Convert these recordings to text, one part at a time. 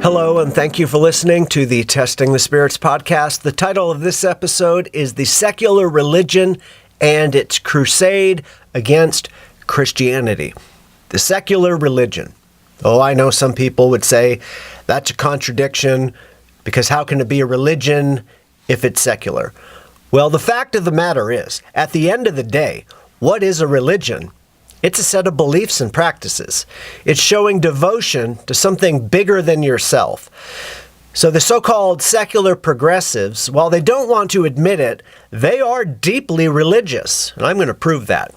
Hello, and thank you for listening to the Testing the Spirits podcast. The title of this episode is The Secular Religion and Its Crusade Against Christianity. The secular religion. Oh, I know some people would say that's a contradiction because how can it be a religion if it's secular? Well, the fact of the matter is, at the end of the day, what is a religion? It's a set of beliefs and practices. It's showing devotion to something bigger than yourself. So the so-called secular progressives, while they don't want to admit it, they are deeply religious. And I'm going to prove that.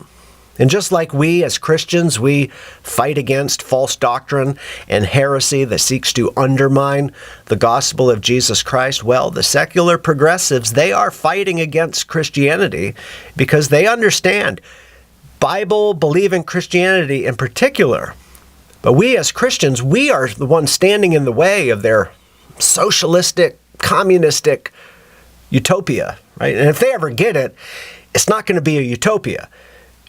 And just like we as Christians, we fight against false doctrine and heresy that seeks to undermine the gospel of Jesus Christ, well, the secular progressives, they are fighting against Christianity because they understand Bible-believing Christianity in particular. But we as Christians, we are the ones standing in the way of their socialistic, communistic utopia, right? And if they ever get it, it's not going to be a utopia.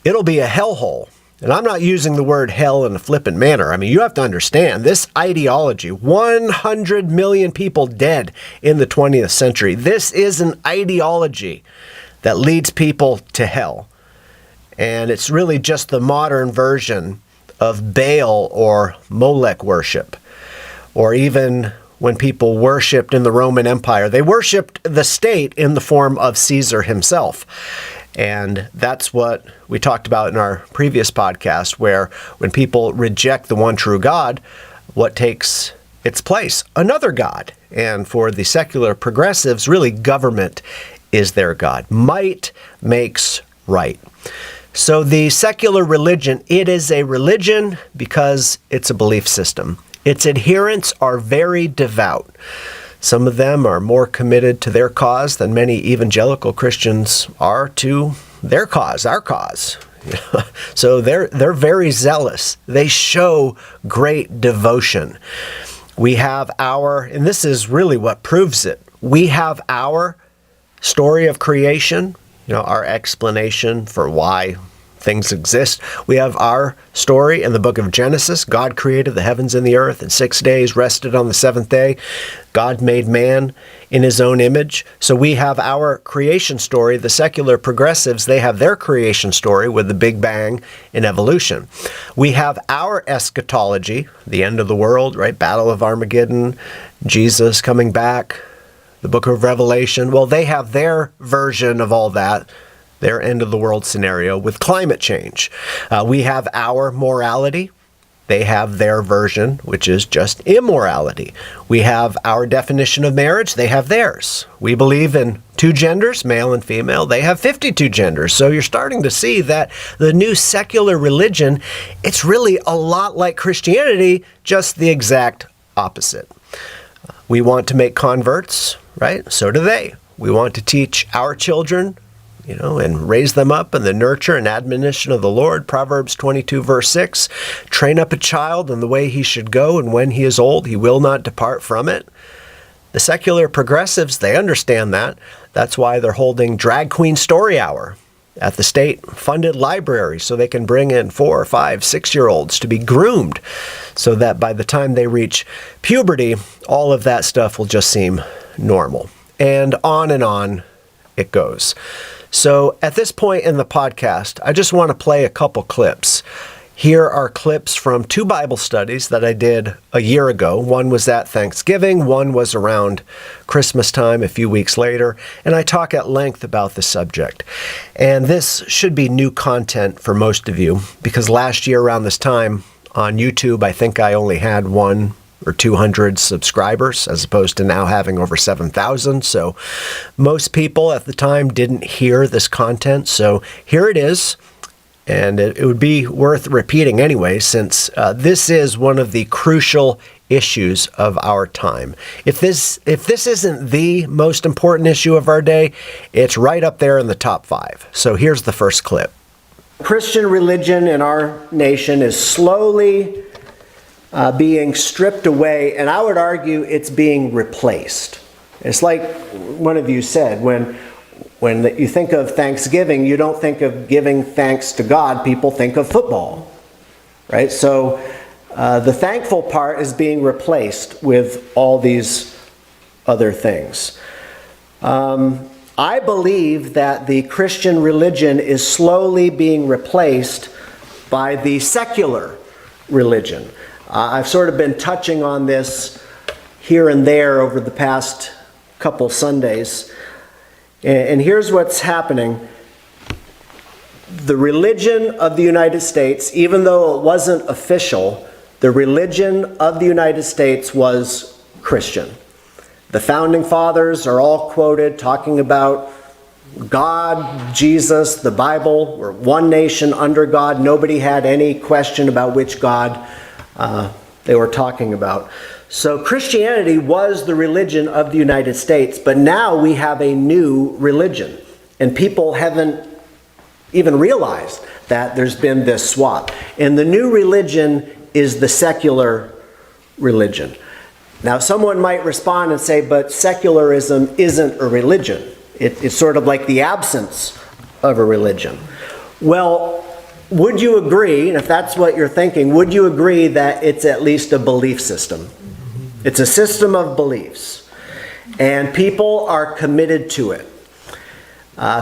It'll be a hellhole. And I'm not using the word hell in a flippant manner. I mean, you have to understand this ideology, 100 million people dead in the 20th century. This is an ideology that leads people to hell. And it's really just the modern version of Baal or Molech worship. Or even when people worshipped in the Roman Empire, they worshipped the state in the form of Caesar himself. And that's what we talked about in our previous podcast, where when people reject the one true God, what takes its place? Another God. And for the secular progressives, really government is their God. Might makes right. So the secular religion, it is a religion because it's a belief system. Its adherents are very devout. Some of them are more committed to their cause than many evangelical Christians are to their cause, our cause. So they're very zealous. They show great devotion. We have and this is really what proves it, we have our story of creation, our explanation for why things exist. We have our story in the book of Genesis. God created the heavens and the earth in 6 days, rested on the seventh day. God made man in his own image. So we have our creation story. The secular progressives, they have their creation story with the Big Bang and evolution. We have our eschatology, the end of the world, right? Battle of Armageddon, Jesus coming back, the book of Revelation. Well, they have their version of all that, their end of the world scenario with climate change. We have our morality. They have their version, which is just immorality. We have our definition of marriage. They have theirs. We believe in 2 genders, male and female. They have 52 genders. So you're starting to see that the new secular religion, it's really a lot like Christianity, just the exact opposite. We want to make converts, right? So do they. We want to teach our children, and raise them up in the nurture and admonition of the Lord. Proverbs 22, verse 6, train up a child in the way he should go, and when he is old, he will not depart from it. The secular progressives, they understand that. That's why they're holding Drag Queen Story Hour at the state-funded library so they can bring in 4, 5, 6-year-olds to be groomed so that by the time they reach puberty, all of that stuff will just seem normal. And on it goes. So at this point in the podcast, I just want to play a couple clips. Here are clips from 2 Bible studies that I did a year ago. One was at Thanksgiving, one was around Christmas time a few weeks later, and I talk at length about the subject. And this should be new content for most of you, because last year around this time on YouTube, I think I only had 100 or 200 subscribers, as opposed to now having over 7,000. So most people at the time didn't hear this content. So here it is. And it would be worth repeating anyway, since this is one of the crucial issues of our time. If this isn't the most important issue of our day, it's right up there in the top 5. So here's the first clip. Christian religion in our nation is slowly being stripped away, and I would argue it's being replaced. It's like one of you said, when you think of Thanksgiving, you don't think of giving thanks to God. People think of football, right? So The thankful part is being replaced with all these other things. I believe that the Christian religion is slowly being replaced by the secular religion. I've sort of been touching on this here and there over the past couple Sundays. And here's what's happening. The religion of the United States, even though it wasn't official, the religion of the United States was Christian. The founding fathers are all quoted talking about God, Jesus, the Bible. We're one nation under God. Nobody had any question about which God they were talking about. So Christianity was the religion of the United States, but now we have a new religion. And people haven't even realized that there's been this swap. And the new religion is the secular religion. Now, someone might respond and say, but secularism isn't a religion. It's sort of like the absence of a religion. Well, would you agree, and if that's what you're thinking, would you agree that it's at least a belief system? It's a system of beliefs. And people are committed to it.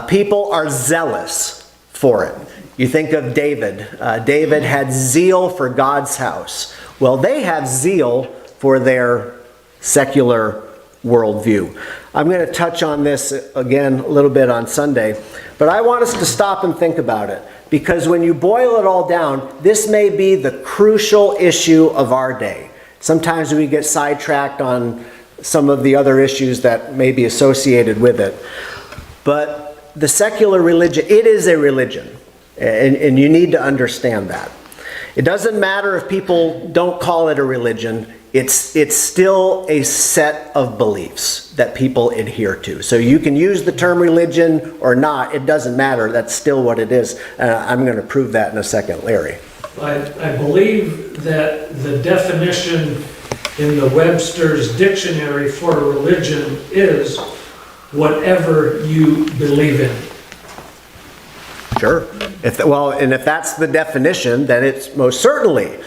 People are zealous for it. You think of David. David had zeal for God's house. Well, they have zeal for their secular worldview. I'm going to touch on this again a little bit on Sunday, but I want us to stop and think about it, because when you boil it all down, this may be the crucial issue of our day. Sometimes we get sidetracked on some of the other issues that may be associated with it, but the secular religion, it is a religion, and you need to understand that. It doesn't matter if people don't call it a religion. It's still a set of beliefs that people adhere to. So you can use the term religion or not. It doesn't matter. That's still what it is. I'm going to prove that in a second, Larry. I believe that the definition in the Webster's dictionary for religion is whatever you believe in. Sure. If that's the definition, then it's most certainly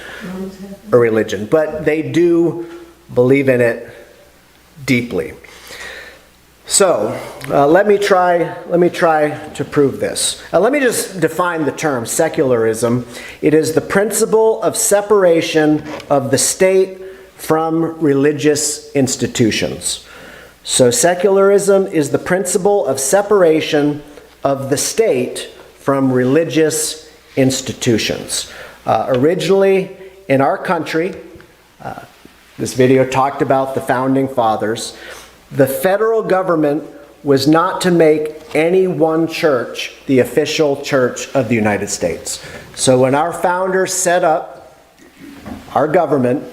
a religion. But they do believe in it deeply. So let me try to prove this. Let me just define the term secularism. It is the principle of separation of the state from religious institutions. So secularism is the principle of separation of the state from religious institutions. Originally in our country, this video talked about the founding fathers. The federal government was not to make any one church the official church of the United States. So when our founders set up our government,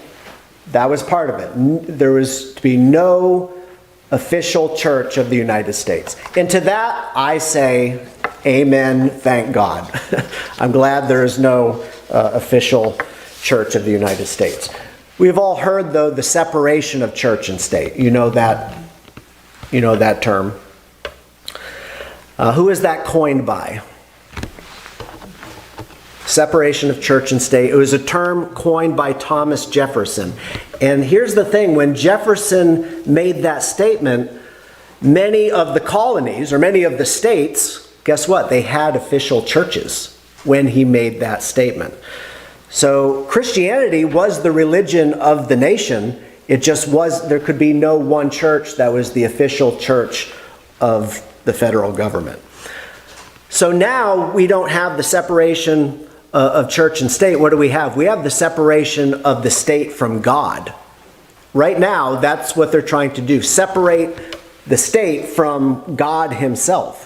that was part of it. There was to be no official church of the United States. And to that, I say, amen, thank God. I'm glad there is no official church of the United States. We've all heard, though, the separation of church and state. You know that term. Who is that coined by? Separation of church and state. It was a term coined by Thomas Jefferson. And here's the thing, when Jefferson made that statement, many of the colonies, or many of the states, guess what? They had official churches when he made that statement. So Christianity was the religion of the nation. It just was, there could be no one church that was the official church of the federal government. So now we don't have the separation of church and state. What do we have? We have the separation of the state from God. Right now, that's what they're trying to do. Separate the state from God himself.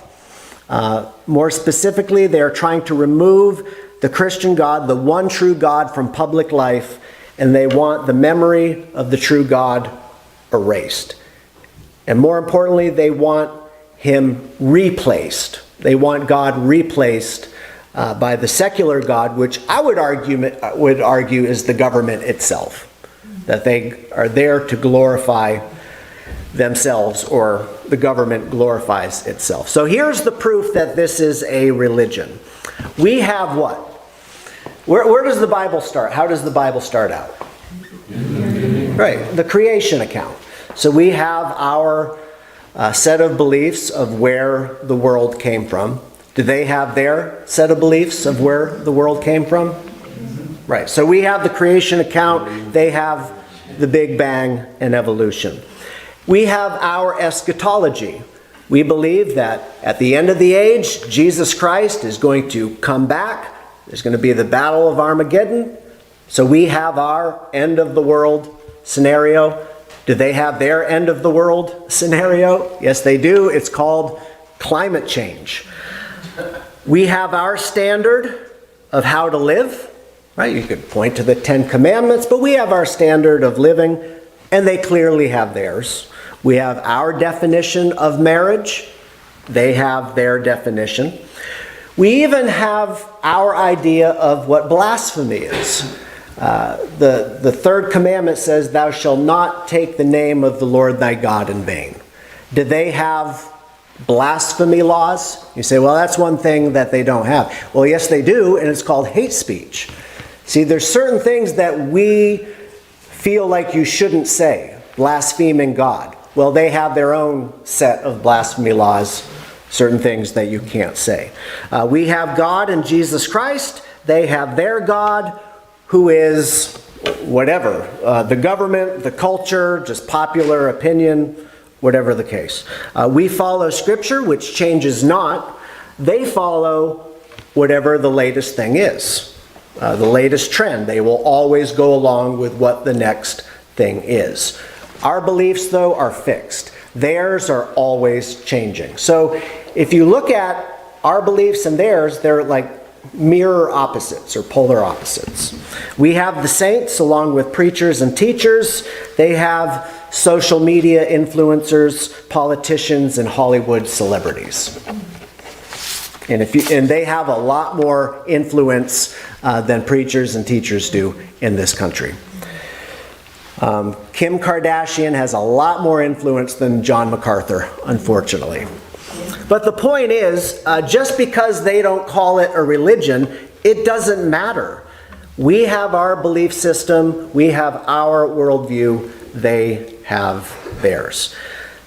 More specifically, they're trying to remove the Christian God, the one true God, from public life, and they want the memory of the true God erased. And more importantly, they want him replaced. They want God replaced by the secular God, which I would argue is the government itself. That they are there to glorify themselves, or the government glorifies itself. So here's the proof that this is a religion. We have what? Where does the Bible start? How does the Bible start out? Right, the creation account. So we have our set of beliefs of where the world came from. Do they have their set of beliefs of where the world came from? Right, so we have the creation account. They have the Big Bang and evolution. We have our eschatology. We believe that at the end of the age, Jesus Christ is going to come back. There's going to be the Battle of Armageddon. So we have our end of the world scenario. Do they have their end of the world scenario? Yes, they do. It's called climate change. We have our standard of how to live, right? You could point to the 10 Commandments, but we have our standard of living, and they clearly have theirs. We have our definition of marriage. They have their definition. We even have our idea of what blasphemy is. The third commandment says, "Thou shalt not take the name of the Lord thy God in vain." Do they have blasphemy laws? You say, well, that's one thing that they don't have. Well, yes, they do, and it's called hate speech. See, there's certain things that we feel like you shouldn't say, blaspheming God. Well, they have their own set of blasphemy laws, certain things that you can't say. We have God and Jesus Christ. They have their God, who is whatever, the government, the culture, just popular opinion, whatever the case. We follow Scripture, which changes not. They follow whatever the latest thing is, the latest trend. They will always go along with what the next thing is. Our beliefs, though, are fixed. Theirs are always changing. So if you look at our beliefs and theirs, they're like mirror opposites or polar opposites. We have the saints along with preachers and teachers. They have social media influencers, politicians, and Hollywood celebrities. And they have a lot more influence than preachers and teachers do in this country. Kim Kardashian has a lot more influence than John MacArthur, unfortunately. But the point is, just because they don't call it a religion, it doesn't matter. We have our belief system, we have our worldview, they have theirs.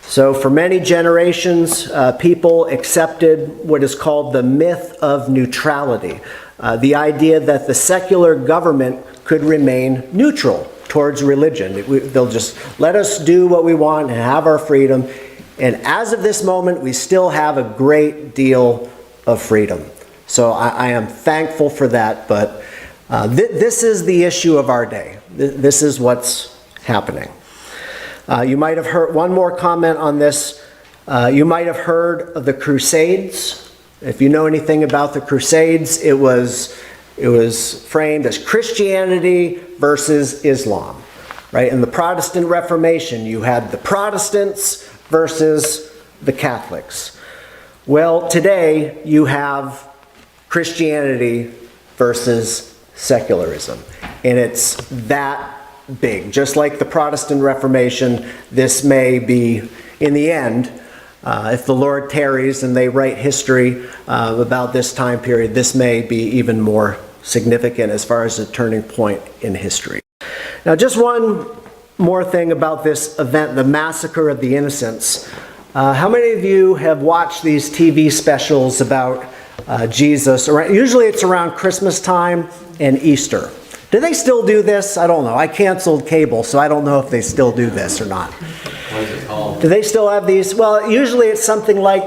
So for many generations, people accepted what is called the myth of neutrality. The idea that the secular government could remain neutral towards religion. They'll just let us do what we want and have our freedom. And as of this moment, we still have a great deal of freedom. So I am thankful for that, but this is the issue of our day. This is what's happening. You might have heard, one more comment on this, you might have heard of the Crusades. If you know anything about the Crusades, it was framed as Christianity versus Islam, right? In the Protestant Reformation, you had the Protestants versus the Catholics. Well, today you have Christianity versus secularism, and it's that big. Just like the Protestant Reformation, this may be, in the end, if the Lord tarries and they write history about this time period, this may be even more significant as far as a turning point in history. Now, just one more thing about this event, the Massacre of the Innocents. How many of you have watched these TV specials about Jesus? Usually it's around Christmas time and Easter. Do they still do this? I don't know. I canceled cable, so I don't know if they still do this or not. What is it called? Do they still have these? Well, usually it's something like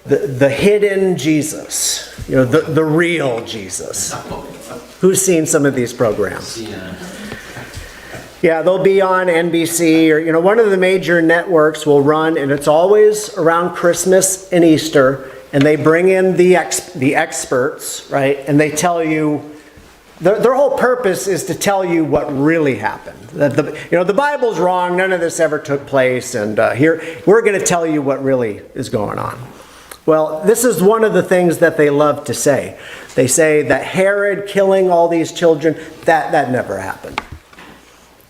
the hidden Jesus, the real Jesus. Who's seen some of these programs? Yeah, they'll be on NBC or one of the major networks will run, and it's always around Christmas and Easter, and they bring in the experts, right? And they tell you. Their whole purpose is to tell you what really happened. That the Bible's wrong, none of this ever took place, and here we're going to tell you what really is going on. Well, this is one of the things that they love to say. They say that Herod killing all these children, that never happened.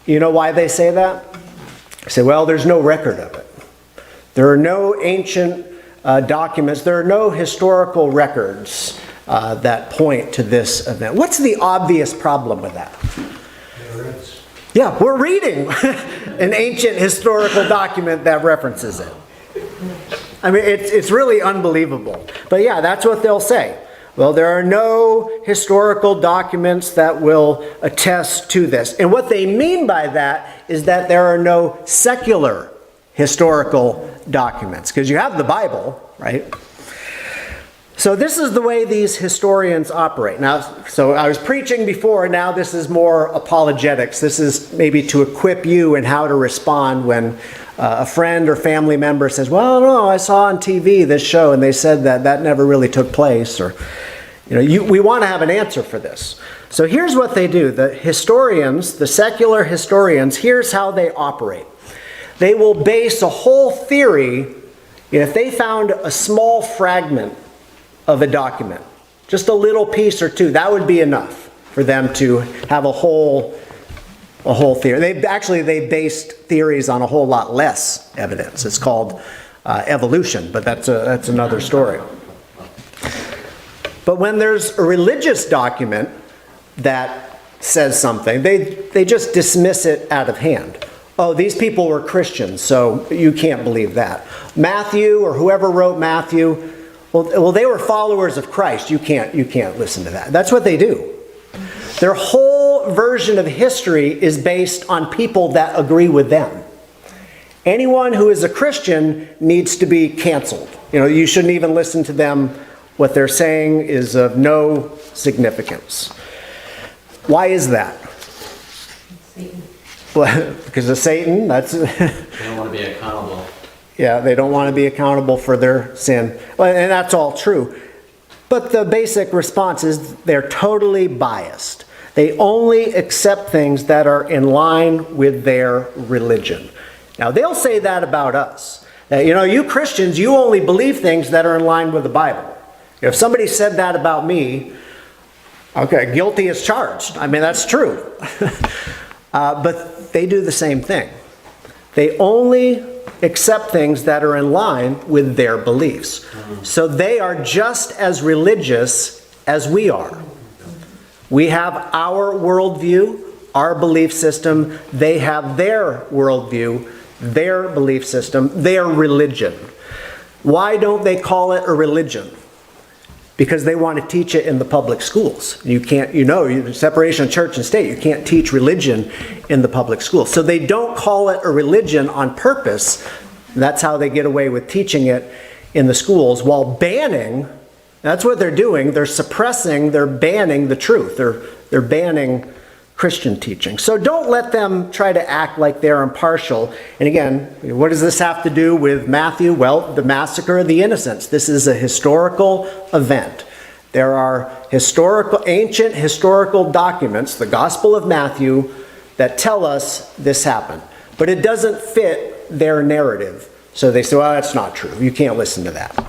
You know why they say that? They say, well, there's no record of it. There are no ancient documents. There are no historical records that point to this event. What's the obvious problem with that? Yeah, we're reading an ancient historical document that references it. I mean, it's really unbelievable. But yeah, that's what they'll say. Well, there are no historical documents that will attest to this. And what they mean by that is that there are no secular historical documents, because you have the Bible, right? So this is the way these historians operate. Now, so I was preaching before, now this is more apologetics. This is maybe to equip you in how to respond when a friend or family member says, well, no, I saw on TV this show and they said that never really took place. Or, we want to have an answer for this. So here's what they do. The historians, the secular historians, here's how they operate. They will base a whole theory, if they found a small fragment of a document, just a little piece or two, that would be enough for them to have a whole theory. They based theories on a whole lot less evidence. It's called evolution, but that's another story. But when there's a religious document that says something, they just dismiss it out of hand. Oh, these people were Christians, so you can't believe that. Matthew, or whoever wrote Matthew, well, they were followers of Christ. You can't listen to that. That's what they do. Their whole version of history is based on people that agree with them. Anyone who is a Christian needs to be canceled. You shouldn't even listen to them. What they're saying is of no significance. Why is that? Satan. Well, because of Satan. They don't want to be accountable. Yeah, they don't want to be accountable for their sin. Well, and that's all true. But the basic response is they're totally biased. They only accept things that are in line with their religion. Now, they'll say that about us. That, you Christians, you only believe things that are in line with the Bible. If somebody said that about me, okay, guilty as charged. I mean, that's true. But they do the same thing. They only accept things that are in line with their beliefs. So they are just as religious as we are. We have our worldview, our belief system. They have their worldview, their belief system, their religion. Why don't they call it a religion? Because they want to teach it in the public schools. You can't, separation of church and state, you can't teach religion in the public schools. So they don't call it a religion on purpose. That's how they get away with teaching it in the schools while banning, that's what they're doing, they're banning the truth. They're banning Christian teaching. So don't let them try to act like they're impartial. And again, what does this have to do with Matthew? Well, the massacre of the innocents. This is a historical event. There are ancient historical documents, the Gospel of Matthew, that tell us this happened. But it doesn't fit their narrative. So they say, well, that's not true. You can't listen to that.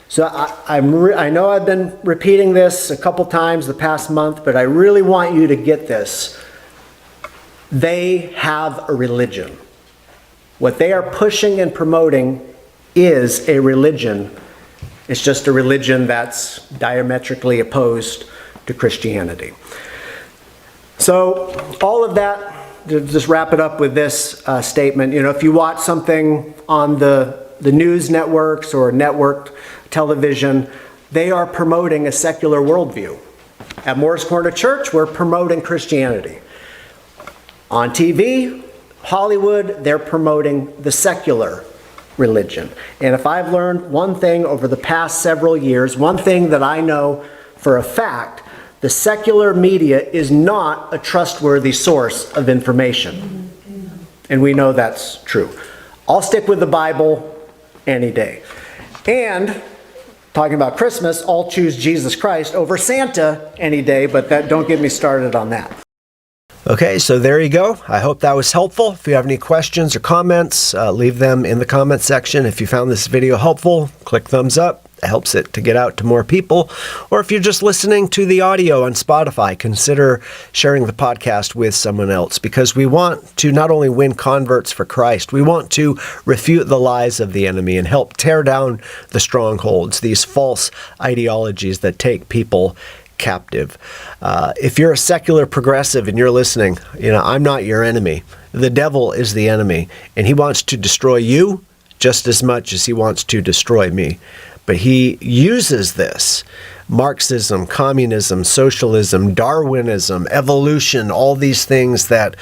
So I know I've been repeating this a couple times the past month, but I really want you to get this. They have a religion. What they are pushing and promoting is a religion. It's just a religion that's diametrically opposed to Christianity. So all of that, to just wrap it up with this statement, if you watch something on the news networks or networked television, they are promoting a secular worldview. At Morris Corner Church, we're promoting Christianity. On TV, Hollywood, they're promoting the secular religion. And if I've learned one thing over the past several years, one thing that I know for a fact, the secular media is not a trustworthy source of information. And we know that's true. I'll stick with the Bible any day. And talking about Christmas, I'll choose Jesus Christ over Santa any day, but don't get me started on that. Okay, so there you go. I hope that was helpful. If you have any questions or comments, leave them in the comment section. If you found this video helpful, click thumbs up. helps it to get out to more people. Or if you're just listening to the audio on Spotify, consider sharing the podcast with someone else, because we want to not only win converts for Christ, we want to refute the lies of the enemy and help tear down the strongholds, these false ideologies that take people captive. If you're a secular progressive and you're listening, I'm not your enemy. The devil is the enemy, and he wants to destroy you just as much as he wants to destroy me. But he uses this, Marxism, communism, socialism, Darwinism, evolution, all these things that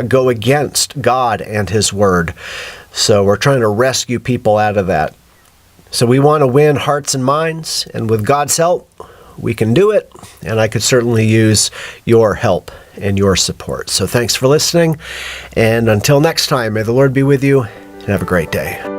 go against God and his word. So we're trying to rescue people out of that. So we want to win hearts and minds, and with God's help, we can do it, and I could certainly use your help and your support. So thanks for listening, and until next time, may the Lord be with you, and have a great day.